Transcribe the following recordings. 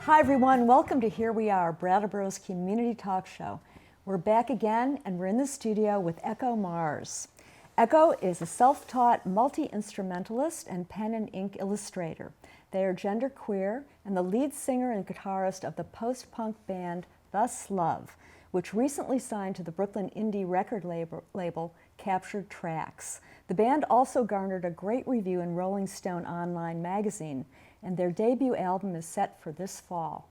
Hi everyone, welcome to Here We Are, Brattleboro's community talk show. We're back again and we're in the studio with Echo Mars. Echo is a self-taught multi-instrumentalist and pen and ink illustrator. They are genderqueer and the lead singer and guitarist of the post-punk band Thus Love, which recently signed to the Brooklyn indie record label Captured Tracks. The band also garnered a great review in Rolling Stone Online magazine, and their debut album is set for this fall.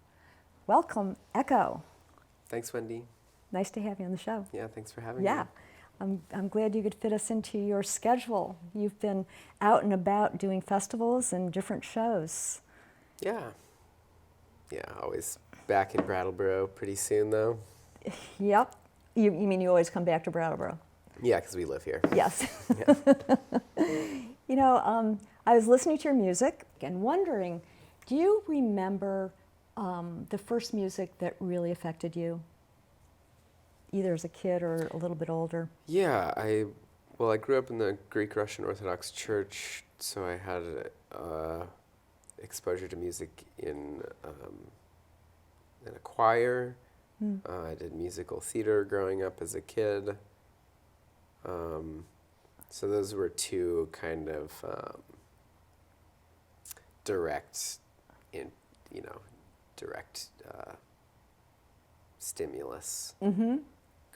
Welcome, Echo. Thanks, Wendy. Nice to have you on the show. Yeah, thanks for having me. Yeah, I'm glad you could fit us into your schedule. You've been out and about doing festivals and different shows. Yeah, always back in Brattleboro pretty soon, though. Yep. You mean you always come back to Brattleboro? Yeah, because we live here. Yes. Yeah. You know, I was listening to your music and wondering, do you remember the first music that really affected you, either as a kid or a little bit older? Yeah, I grew up in the Greek Russian Orthodox Church, so I had exposure to music in a choir. I did musical theater growing up as a kid. So those were two kind of direct stimulus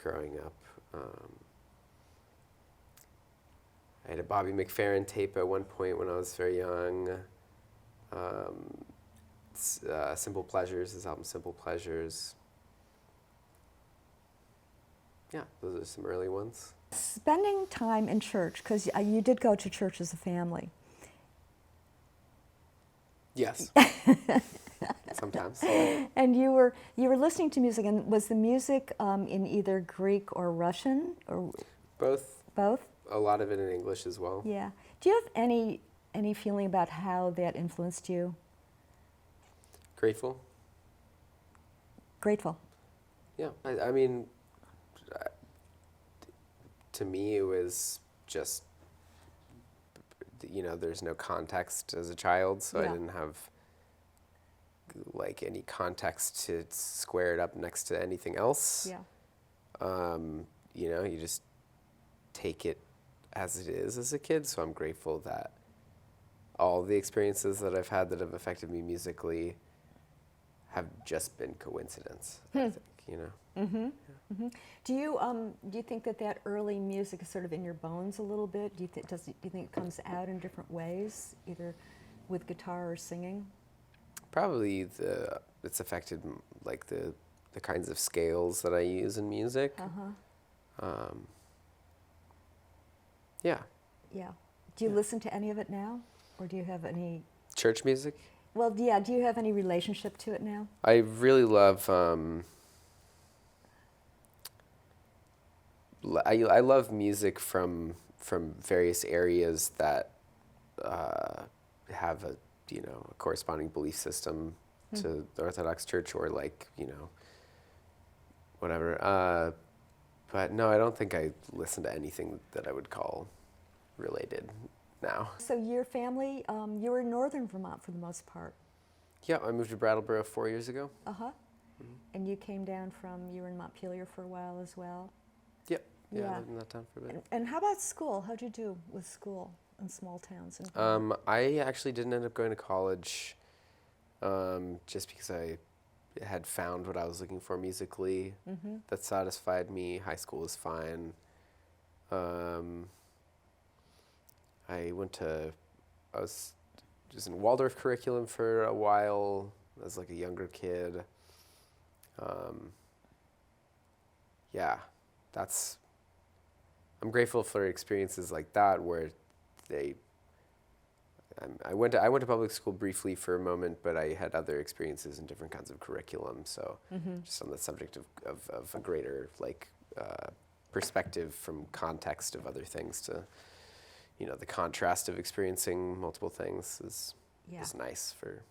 growing up. I had a Bobby McFerrin tape at one point when I was very young. Simple Pleasures, his album Simple Pleasures. Yeah, those are some early ones. Spending time in church, because you did go to church as a family. Yes. Sometimes. And you were listening to music, and was the music in either Greek or Russian, or Both. both? A lot of it in English as well. Yeah. Do you have any feeling about how that influenced you? Grateful. Grateful. Yeah, I mean, to me it was just, there's no context as a child, so Yeah. I didn't have like any context to square it up next to anything else. Yeah. You just take it as it is as a kid, so I'm grateful that all the experiences that I've had that have affected me musically have just been coincidence, I think, Mm-hmm. Yeah. Mm-hmm. Do you think that early music is sort of in your bones a little bit? Do you think it comes out in different ways, either with guitar or singing? Probably it's affected like the kinds of scales that I use in music. Yeah. Yeah. Do you listen to any of it now, or do you have any Church music? Well, yeah. Do you have any relationship to it now? I really love. I love music from various areas that have a corresponding belief system to the Orthodox Church, or whatever. But no, I don't think I listen to anything that I would call related now. So your family, you were in northern Vermont for the most part. Yeah, I moved to Brattleboro 4 years ago. Uh-huh. And you came down you were in Montpelier for a while as well? Yep. Yeah, Yeah. I lived in that town for a bit. And how about school? How'd you do with school in small towns? I actually didn't end up going to college just because I had found what I was looking for musically that satisfied me. High school was fine. I was just in Waldorf curriculum for a while as like a younger kid. I'm grateful for experiences like that where I went to public school briefly for a moment, but I had other experiences in different kinds of curriculum. So just on the subject of a greater perspective from context of other things to, the contrast of experiencing multiple things is nice for.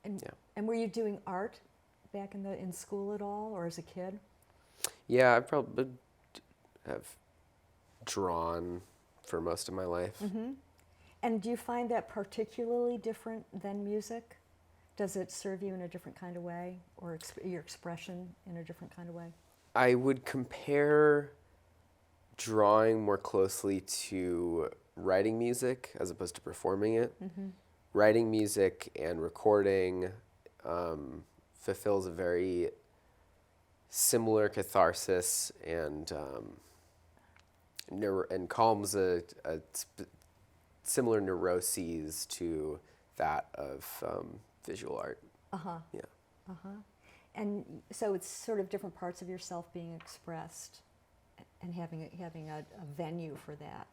And were you doing art back in school at all, or as a kid? Yeah, I probably have drawn for most of my life. And do you find that particularly different than music? Does it serve you in a different kind of way, or your expression in a different kind of way? I would compare drawing more closely to writing music as opposed to performing it. Writing music and recording fulfills a very similar catharsis and calms a similar neuroses to that of visual art. Yeah. And so it's sort of different parts of yourself being expressed, and having a venue for that.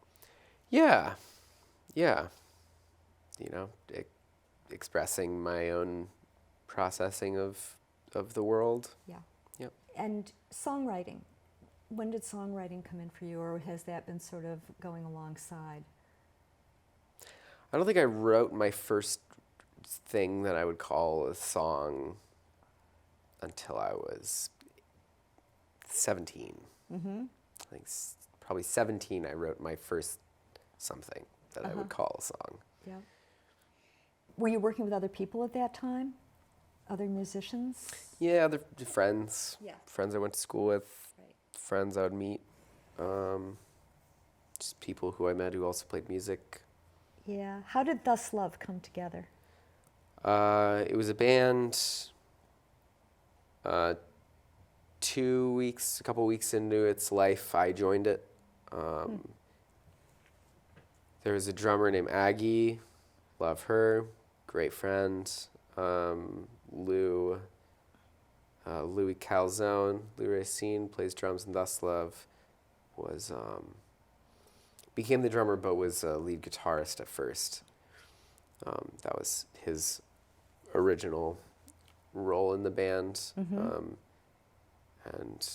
Yeah. You know, expressing my own processing of the world. Yeah. Yep. And songwriting. When did songwriting come in for you, or has that been sort of going alongside? I don't think I wrote my first thing that I would call a song until I was 17. I think probably 17 I wrote my first something that I would call a song. Yeah. Were you working with other people at that time? Other musicians? Yeah, other friends. Yeah. Friends I went to school with. Right. Friends I would meet. Just people who I met who also played music. Yeah. How did Thus Love come together? It was a band. A couple weeks into its life, I joined it. There was a drummer named Aggie, love her, great friend. Louis Calzone, Lou Racine, plays drums in Thus Love, became the drummer but was a lead guitarist at first. That was his original role in the band. And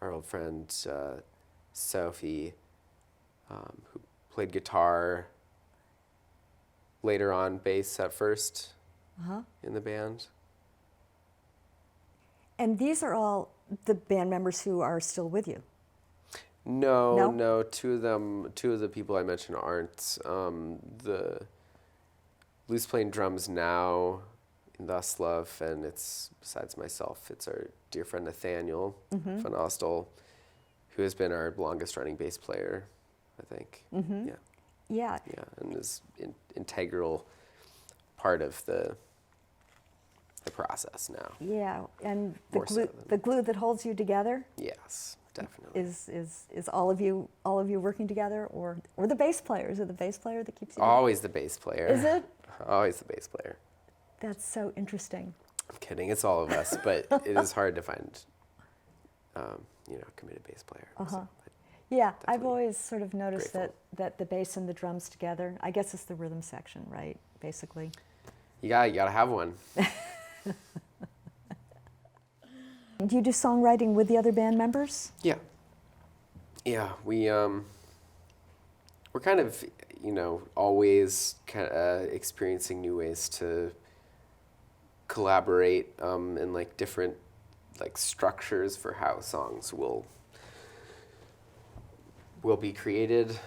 our old friend Sophie, who played guitar, later on bass at first in the band. And these are all the band members who are still with you? No. Two of the people I mentioned aren't. Lou's playing drums now in Thus Love, and it's, besides myself, it's our dear friend Nathaniel Van Ostel, who has been our longest running bass player, I think. Yeah, and is integral part of the process now. Yeah, and More the glue that holds you together Yes, definitely. is all of you working together, or the bass player? Is it the bass player that keeps you? Always the bass player. Is it? Always the bass player. That's so interesting. I'm kidding. It's all of us, but it is hard to find, a committed bass player. So, Yeah, I've definitely always sort of noticed grateful. that the bass and the drums together, I guess it's the rhythm section, right, basically. you gotta have one. Do you do songwriting with the other band members? Yeah, we're kind of, always kind of experiencing new ways to collaborate in like different like structures for how songs will be created.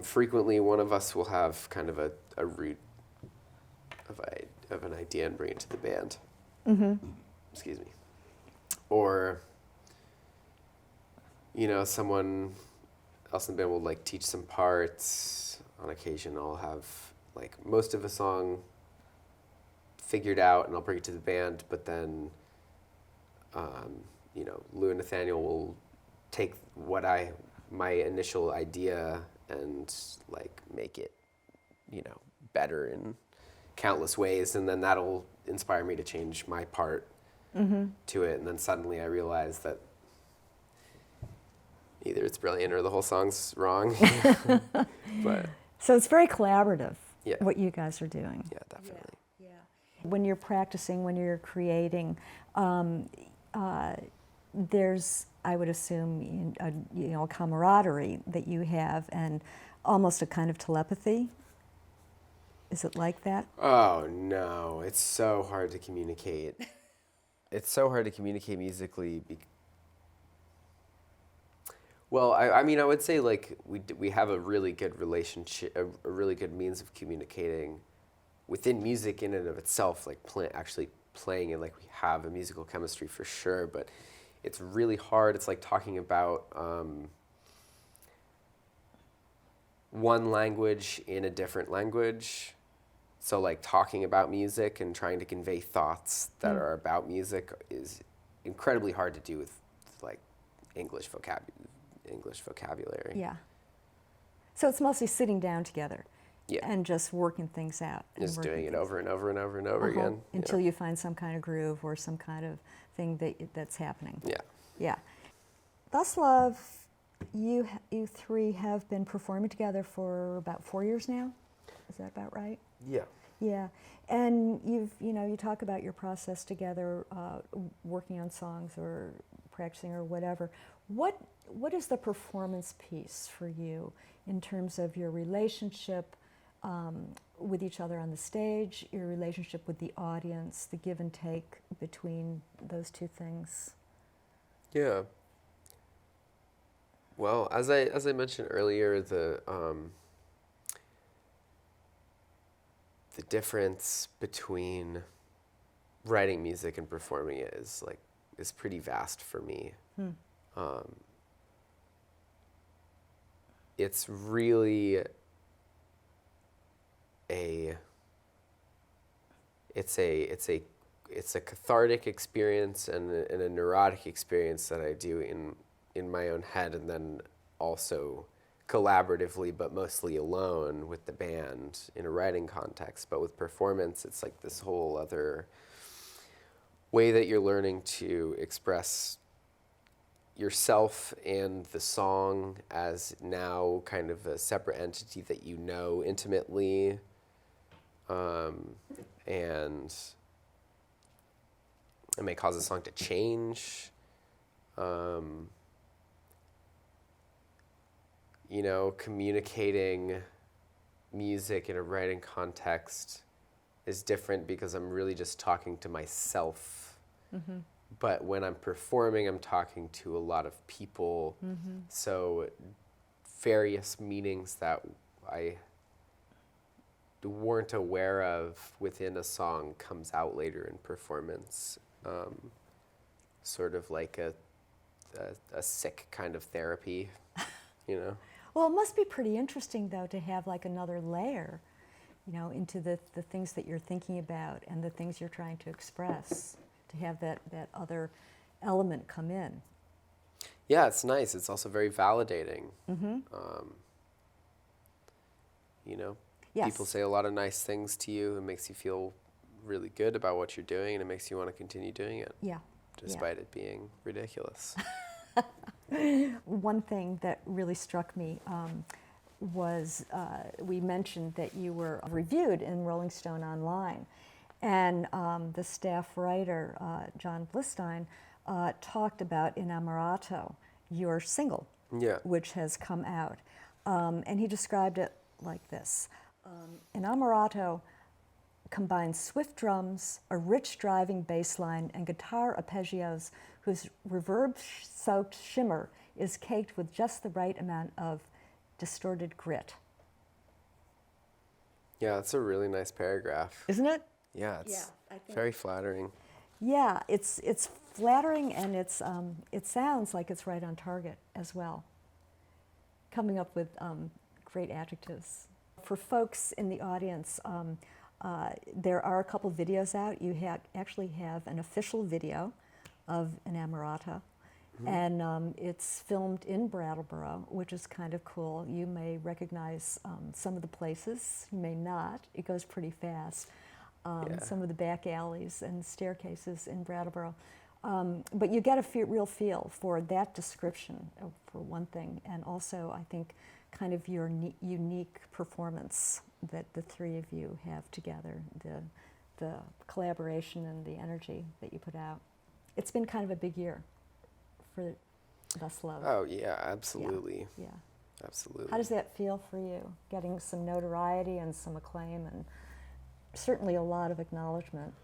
Frequently, one of us will have kind of a root of an idea and bring it to the band. Excuse me. Or, someone else in the band will like teach some parts. On occasion, I'll have like most of a song figured out, and I'll bring it to the band. But then, Lou and Nathaniel will take my initial idea and like make it, better in countless ways, and then that'll inspire me to change my part to it, and then suddenly I realize that either it's brilliant or the whole song's wrong. But So it's very collaborative, Yeah. what you guys are doing. yeah, definitely. Yeah. When you're practicing, when you're creating, there's, I would assume, a camaraderie that you have, and almost a kind of telepathy. Is it like that? Oh no, it's so hard to communicate. It's so hard to communicate musically. Well, I mean, I would say like we have a really good relationship, a really good means of communicating within music in and of itself, like actually playing it, like we have a musical chemistry for sure, but it's really hard. It's like talking about one language in a different language. So like talking about music and trying to convey thoughts that are about music is incredibly hard to do with like English vocabulary. Yeah. So it's mostly sitting down together. Yeah. And just working things out. Just doing it over and over and over and over again. Until you find some kind of groove or some kind of thing that's happening. Yeah. Yeah. Thus Love, you three have been performing together for about 4 years now. Is that about right? Yeah. Yeah. And you talk about your process together, working on songs or practicing or whatever. What is the performance piece for you in terms of your relationship with each other on the stage, your relationship with the audience, the give and take between those two things? Yeah. Well, as I mentioned earlier, the difference between writing music and performing it is pretty vast for me. It's really it's a cathartic experience and a neurotic experience that I do in my own head, and then also collaboratively, but mostly alone with the band in a writing context. But with performance, it's like this whole other way that you're learning to express yourself and the song as now kind of a separate entity that you know intimately. And it may cause a song to change. Communicating music in a writing context is different because I'm really just talking to myself. Mm-hmm. But when I'm performing, I'm talking to a lot of people. Mm-hmm. So various meanings that I weren't aware of within a song comes out later in performance. Sort of like a sick kind of therapy, Well, it must be pretty interesting, though, to have like another layer, into the things that you're thinking about and the things you're trying to express, to have that other element come in. Yeah, it's nice. It's also very validating. Mm-hmm. Yes. People say a lot of nice things to you. It makes you feel really good about what you're doing, and it makes you want to continue doing it. Yeah. Despite it being ridiculous. One thing that really struck me was we mentioned that you were reviewed in Rolling Stone Online, and the staff writer, John Blistein, talked about Enamorato, your single, which has come out. And he described it like this. Enamorato combines swift drums, a rich driving bass line, and guitar arpeggios whose reverb-soaked shimmer is caked with just the right amount of distorted grit. Yeah, that's a really nice paragraph. Isn't it? Yeah, it's very flattering. Yeah, it's flattering, and it sounds like it's right on target as well. Coming up with great adjectives. For folks in the audience, there are a couple videos out. You actually have an official video of Enamorato, and it's filmed in Brattleboro, which is kind of cool. You may recognize some of the places, you may not. It goes pretty fast. Some of the back alleys and staircases in Brattleboro. But you get a real feel for that description, for one thing, and also, I think, kind of your unique performance that the three of you have together, the collaboration and the energy that you put out. It's been kind of a big year for Thus Love. Oh, yeah, absolutely. Yeah. Absolutely. How does that feel for you, getting some notoriety and some acclaim and certainly a lot of acknowledgement?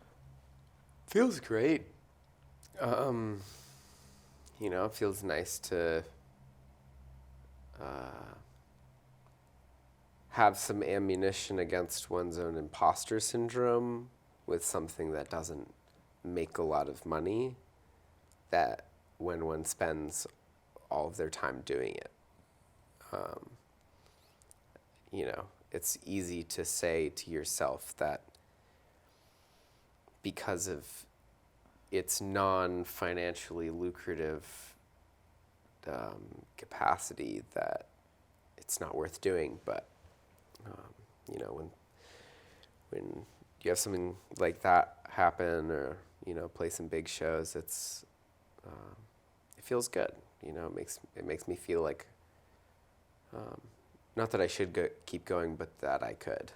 Feels great. It feels nice to have some ammunition against one's own imposter syndrome with something that doesn't make a lot of money, that when one spends all of their time doing it. You know, it's easy to say to yourself that because of its non-financially lucrative capacity that it's not worth doing. But you know, when you have something like that happen, or you know, play some big shows, it feels good. You know, it makes me feel like not that I should keep going, but that I could.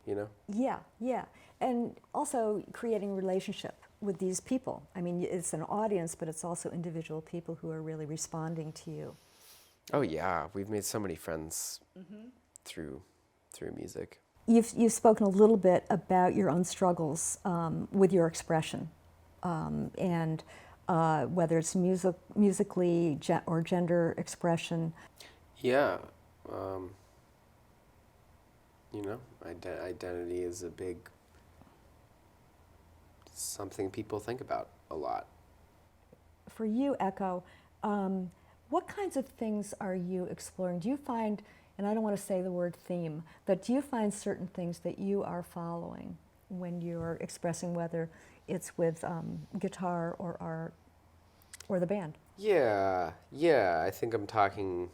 You know? Yeah, yeah. And also creating relationship with these people. I mean, it's an audience, but it's also individual people who are really responding to you. Oh yeah, we've made so many friends through music. You've spoken a little bit about your own struggles with your expression, and whether it's musically or gender expression. Yeah. You know, identity is a big something people think about a lot. For you, Echo, what kinds of things are you exploring? Do you find, and I don't want to say the word theme, but do you find certain things that you are following when you're expressing, whether it's with guitar or art or the band? Yeah, I think I'm talking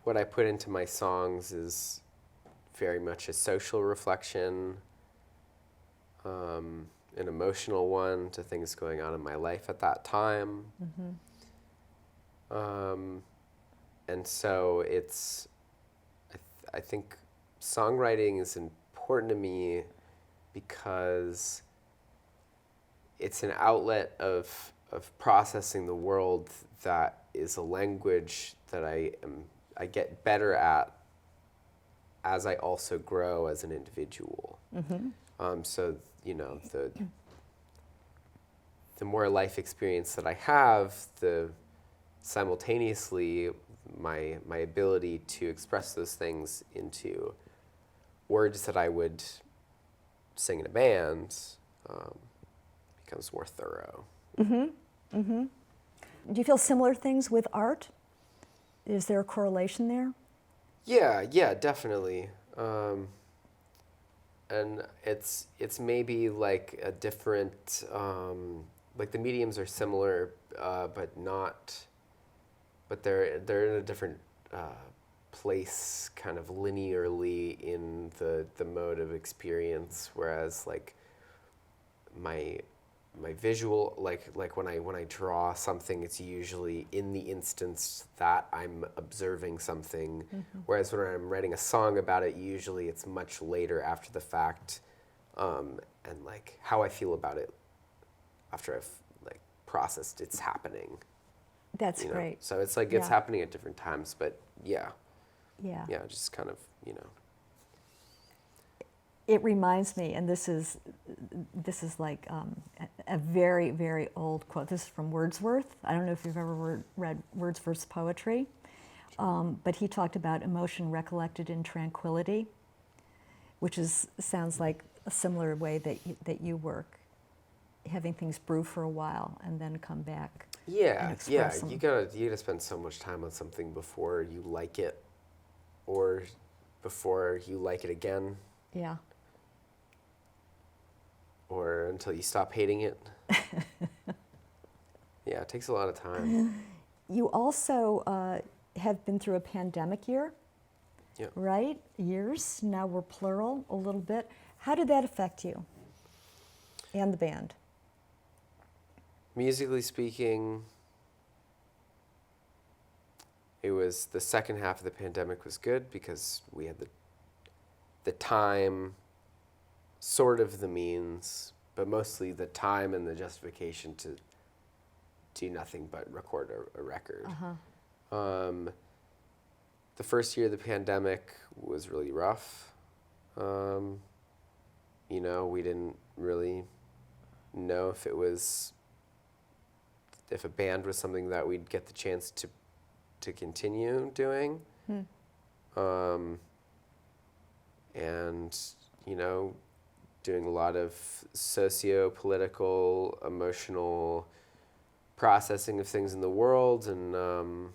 what I put into my songs is very much a social reflection, an emotional one to things going on in my life at that time. And so I think songwriting is important to me because it's an outlet of processing the world that is a language that I get better at as I also grow as an individual. So, you know, the more life experience that I have, the simultaneously my ability to express those things into words that I would sing in a band becomes more thorough. Do you feel similar things with art? Is there a correlation there? Yeah, definitely. And it's maybe like a different, like the mediums are similar, but they're in a different place, kind of linearly in the mode of experience. Whereas like my visual, like when I draw something, it's usually in the instance that I'm observing something. Whereas when I'm writing a song about it, usually it's much later after the fact, and like how I feel about it after I've like processed it's happening. That's You know? great. So it's like it's Yeah. happening at different times, but yeah, just kind of, you know. It reminds me, and this is like a very, very old quote. This is from Wordsworth. I don't know if you've ever read Wordsworth's poetry, but he talked about emotion recollected in tranquility, which sounds like a similar way that you work, having things brew for a while and then come back. And express them. You gotta spend so much time on something before you like it, or before you like it again. Yeah. Or until you stop hating it. Yeah, it takes a lot of time. You also have been through a pandemic year, right? Years. Now we're plural a little bit. How did that affect you and the band? Musically speaking, it was the second half of the pandemic was good because we had the time, sort of the means, but mostly the time and the justification to do nothing but record a record. The first year of the pandemic was really rough. You know, we didn't really know if a band was something that we'd get the chance to to continue doing. And, you know, doing a lot of socio-political, emotional processing of things in the world, and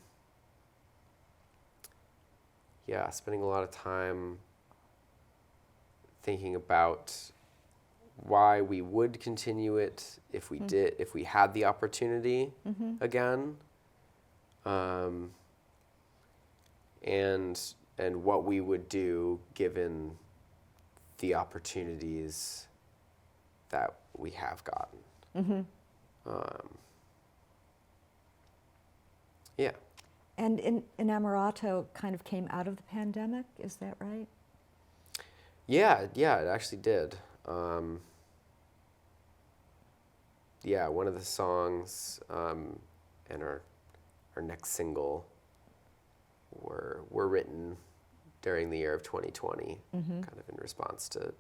yeah, spending a lot of time thinking about why we would continue it if we did, if we had the opportunity again, and what we would do given the opportunities that we have gotten. Yeah. And Enamorato kind of came out of the pandemic, is that right? Yeah, it actually did. Yeah, one of the songs and our next single were written during the year of 2020, kind of in response to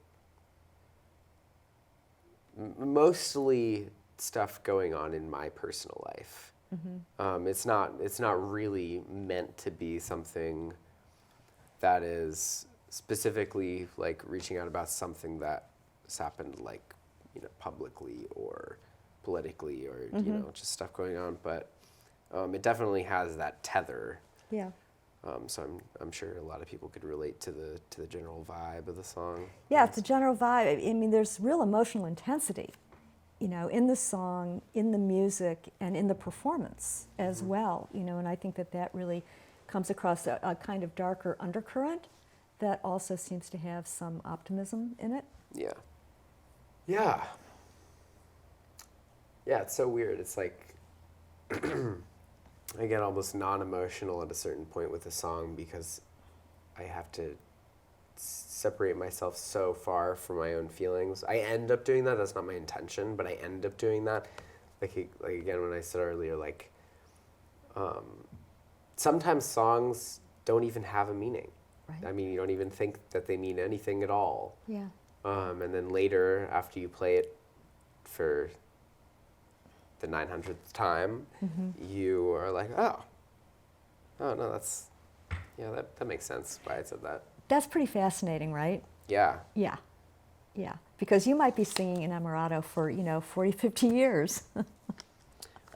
mostly stuff going on in my personal life. It's not really meant to be something that is specifically like reaching out about something that's happened, like, you know, publicly or politically, or you know, just stuff going on, but it definitely has that tether. Yeah. So I'm sure a lot of people could relate to the general vibe of the song. Yeah, it's a general vibe. I mean, there's real emotional intensity, you know, in the song, in the music, and in the performance as well, you know, and I think that really comes across a kind of darker undercurrent that also seems to have some optimism in it. Yeah. Yeah. Yeah, it's so weird. It's like I get almost non-emotional at a certain point with a song because I have to separate myself so far from my own feelings. I end up doing that. That's not my intention, but I end up doing that. Like again, when I said earlier, like sometimes songs don't even have a meaning. Right. I mean, you don't even think that they mean anything at all. Yeah. And then later, after you play it for the 900th time, you are like, oh no, that makes sense why I said that. That's pretty fascinating, right? Yeah. Yeah. Yeah. Because you might be singing Enamorato for, 40, 50 years.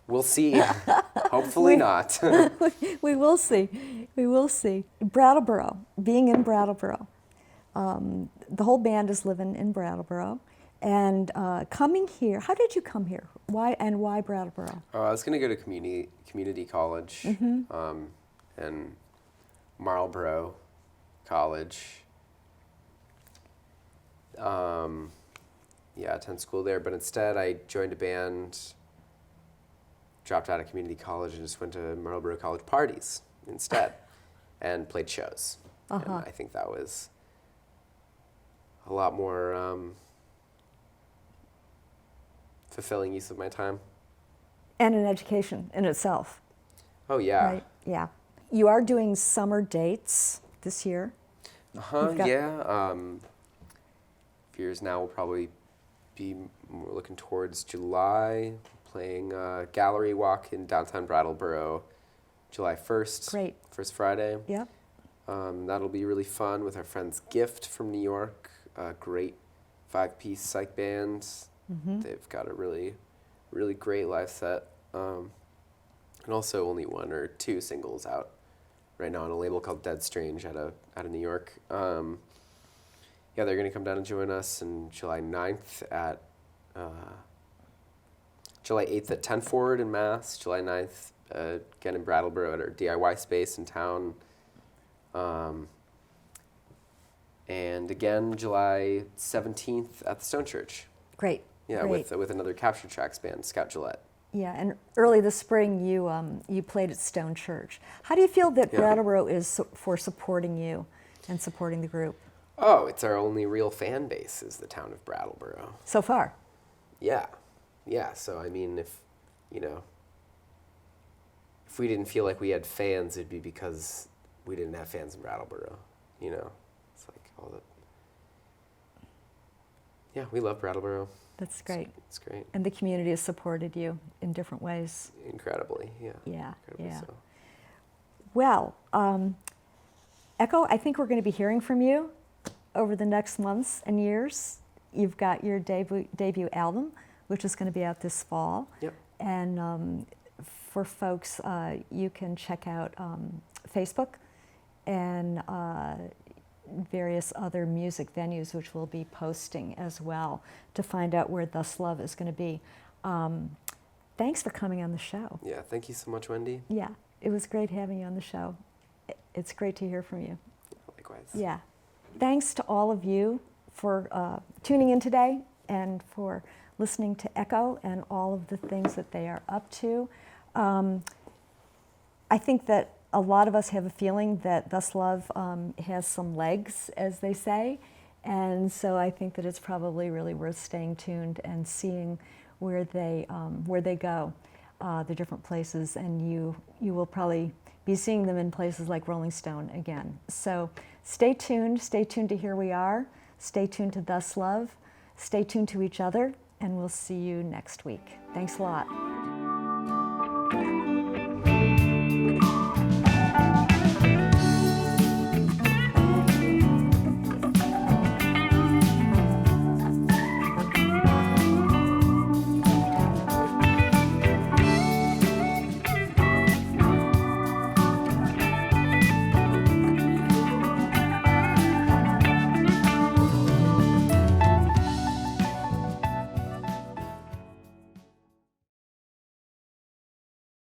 We'll see. Hopefully not. We will see. We will see. Brattleboro, being in Brattleboro. The whole band is living in Brattleboro. And coming here, how did you come here? Why Brattleboro? I was going to go to community college, and Marlboro College. Attend school there, but instead I joined a band, dropped out of community college, and just went to Marlboro College parties instead and played shows. And I think that was a lot more fulfilling use of my time. And an education in itself. Oh, yeah. Right? Yeah. You are doing summer dates this year. Yeah. Years now will probably be more looking towards July, playing Gallery Walk in downtown Brattleboro, July 1st. Great. First Friday. Yeah. That'll be really fun with our friends Gift from New York, a great 5-piece psych band. They've got a really, really great live set. And also only 1 or 2 singles out right now on a label called Dead Strange out of New York. Yeah, they're going to come down and join us on July 9th at, July 8th at 10 Forward in Mass, July 9th again in Brattleboro at our DIY space in town, and again July 17th at the Stone Church. Great. Yeah, Great. with another Capture Tracks band, Scout Gillette. Yeah, and early this spring you played at Stone Church. How do you feel that Brattleboro is for supporting you and supporting the group? Oh, it's our only real fan base is the town of Brattleboro. So far? Yeah. So I mean, if we didn't feel like we had fans, it'd be because we didn't have fans in Brattleboro. It's like all the. Yeah, we love Brattleboro. That's great. It's great. And the community has supported you in different ways. Incredibly, yeah. Yeah, Incredibly yeah. so. Well, Echo, I think we're going to be hearing from you over the next months and years. You've got your debut album, which is going to be out this fall. Yep. And for folks, you can check out Facebook and various other music venues, which we'll be posting as well, to find out where Thus Love is going to be. Thanks for coming on the show. Yeah, thank you so much, Wendy. Yeah, it was great having you on the show. It's great to hear from you. Likewise. Yeah. Thanks to all of you for tuning in today and for listening to Echo and all of the things that they are up to. I think that a lot of us have a feeling that Thus Love has some legs, as they say, and so I think that it's probably really worth staying tuned and seeing where they go, the different places, and you will probably be seeing them in places like Rolling Stone again. So stay tuned to Here We Are, stay tuned to Thus Love, stay tuned to each other, and we'll see you next week. Thanks a lot.